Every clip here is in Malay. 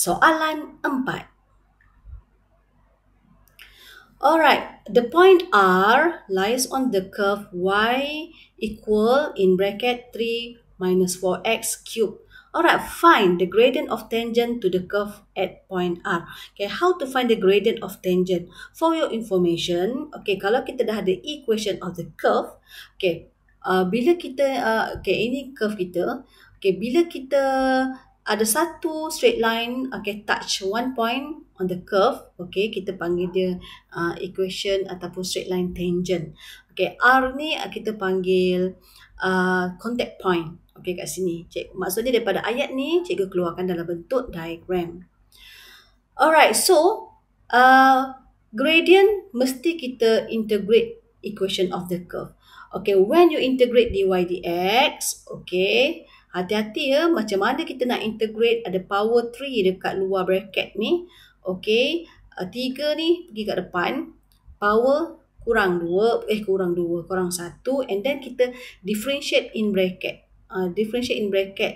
Soalan 4. Alright, the point R lies on the curve y equal in bracket 3 minus 4x cubed. Alright, find the gradient of tangent to the curve at point R. Okay, how to find the gradient of tangent? For your information, okay, kalau kita dah ada equation of the curve, okay, bila kita, okay, ini curve kita, okay, bila kita ada satu straight line, okay, touch one point on the curve, okay, kita panggil dia equation ataupun straight line tangent. Okay, R ni kita panggil contact point. Okay, kat sini. Maksudnya daripada ayat ni, cikgu keluarkan dalam bentuk diagram. Alright, so gradient mesti kita integrate equation of the curve. Okay, when you integrate dy dx, okay, hati-hati ya, macam mana kita nak integrate, ada power 3 dekat luar bracket ni. Okay, 3 ni pergi kat depan, power kurang 1, kurang 1, and then kita differentiate in bracket.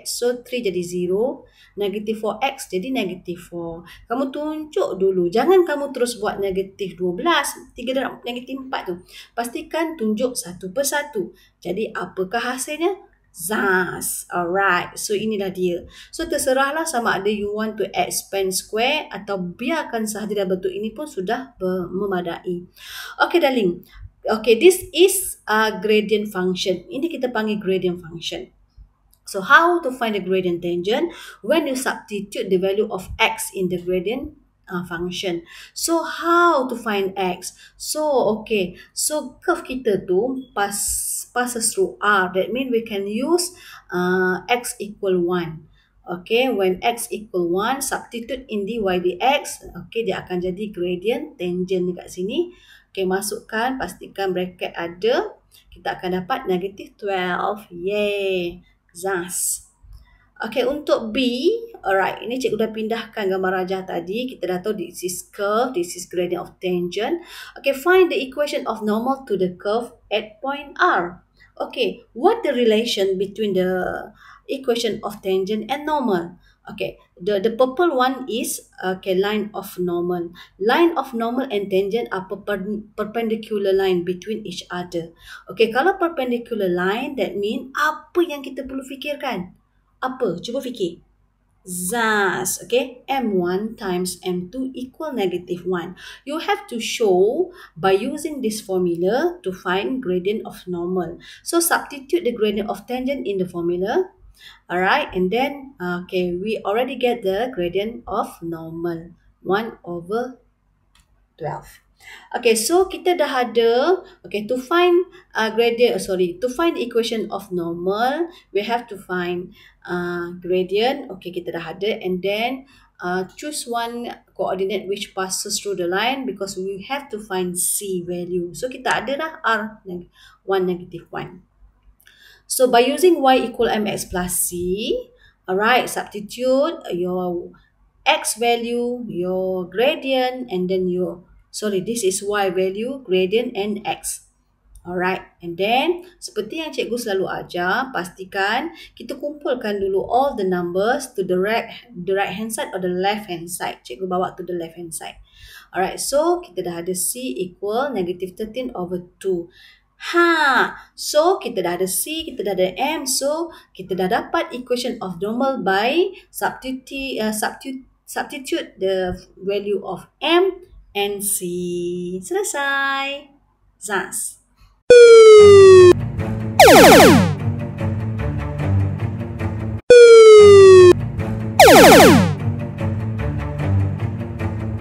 So 3 jadi 0, negative 4x jadi negative 4. Kamu tunjuk dulu, jangan kamu terus buat negative 12, 3 darab negative 4 tu. Pastikan tunjuk satu persatu. Jadi apakah hasilnya? Zas. Alright, so inilah dia. So terserahlah sama ada you want to expand square atau biarkan sahaja dalam bentuk ini pun sudah memadai. Okay darling, okay, this is a gradient function. Ini kita panggil gradient function. So how to find the gradient tangent? When you substitute the value of x in the gradient function. So how to find x? So okay, so curve kita tu passes through R. That means we can use x equal 1. Okay, when x equal 1, substitute in dy dx. Okay, dia akan jadi gradient tangent dekat sini. Okay, masukkan, pastikan bracket ada. Kita akan dapat negative 12. Yay! Zas. Okay, untuk B, alright, ini cikgu dah pindahkan gambar rajah tadi. Kita dah tahu this is curve, this is gradient of tangent. Okay, find the equation of normal to the curve at point R. Okay, what the relation between the equation of tangent and normal? Okay, the purple one is okay, line of normal. Line of normal and tangent are perpendicular line between each other. Okay, kalau perpendicular line, that mean apa yang kita perlu fikirkan? Apa? Cuba fikir. Zas, okay? M1 times M2 equal negative 1. You have to show by using this formula to find gradient of normal. So substitute the gradient of tangent in the formula. Alright, and then, okay, we already get the gradient of normal. 1 over 12. Okay, so kita dah ada, okay, to find to find the equation of normal, we have to find gradient. Okay, kita dah ada, and then choose one coordinate which passes through the line because we have to find C value. So kita ada dah R 1, negative 1. So by using y equal mx plus c, alright, substitute your x value, your gradient, and then this is y value, gradient, and x. Alright, and then seperti yang cikgu selalu ajar, pastikan kita kumpulkan dulu all the numbers to the right hand side or the left hand side. Cikgu bawa to the left hand side. Alright, so kita dah ada c equal negative 13 over 2. So kita dah ada C, kita dah ada M, so kita dah dapat equation of normal by substitute the value of M and C. Selesai. Zas.